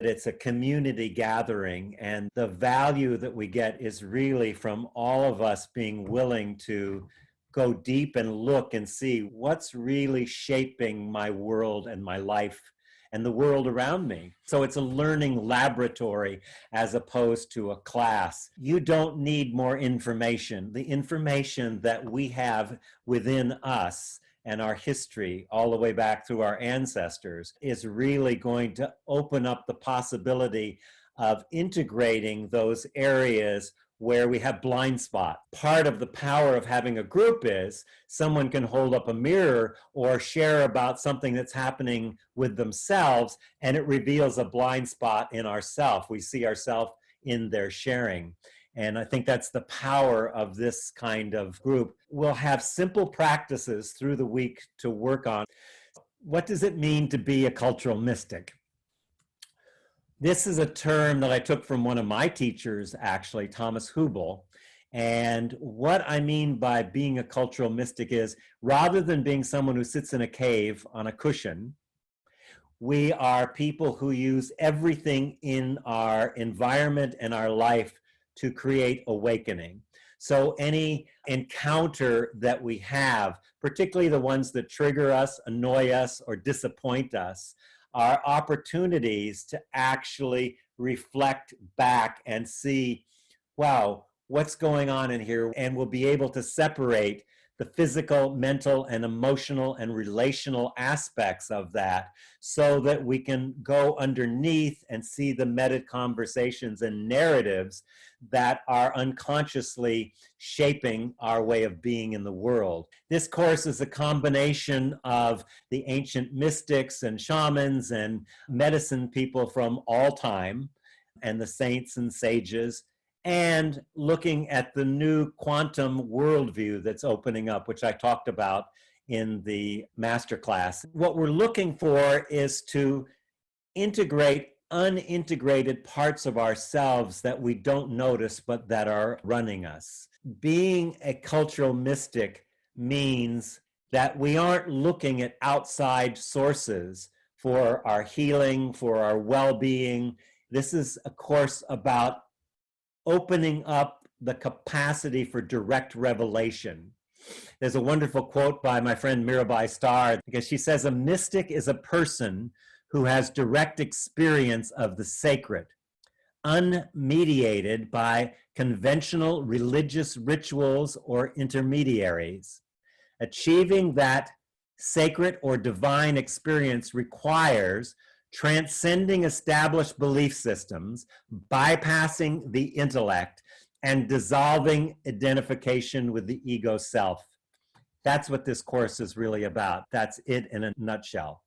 It's a community gathering, and the value that we get is really from all of us being willing to go deep and look and see what's really shaping my world and my life and the world around me. So it's a learning laboratory as opposed to a class. You don't need more information. The information that we have within us and our history all the way back through our ancestors is really going to open up the possibility of integrating those areas where we have blind spot. Part of the power of having a group is someone can hold up a mirror or share about something that's happening with themselves, and it reveals a blind spot in ourselves. We see ourselves in their sharing. And I think that's the power of this kind of group. We'll have simple practices through the week to work on. What does it mean to be a cultural mystic? This is a term that I took from one of my teachers, actually, Thomas Hubel. And what I mean by being a cultural mystic is, rather than being someone who sits in a cave on a cushion, we are people who use everything in our environment and our life to create awakening. So any encounter that we have, particularly the ones that trigger us, annoy us, or disappoint us, are opportunities to actually reflect back and see, wow, what's going on in here? And we'll be able to separate the physical, mental, and emotional and relational aspects of that so that we can go underneath and see the meta conversations and narratives that are unconsciously shaping our way of being in the world. This course is a combination of the ancient mystics and shamans and medicine people from all time, and the saints and sages, and looking at the new quantum worldview that's opening up, which I talked about in the masterclass. What we're looking for is to integrate unintegrated parts of ourselves that we don't notice but that are running us. Being a cultural mystic means that we aren't looking at outside sources for our healing, for our well-being. This is a course about opening up the capacity for direct revelation. There's a wonderful quote by my friend Mirabai Starr, because she says, a mystic is a person who has direct experience of the sacred, unmediated by conventional religious rituals or intermediaries. Achieving that sacred or divine experience requires transcending established belief systems, bypassing the intellect, and dissolving identification with the ego self. That's what this course is really about. That's it in a nutshell.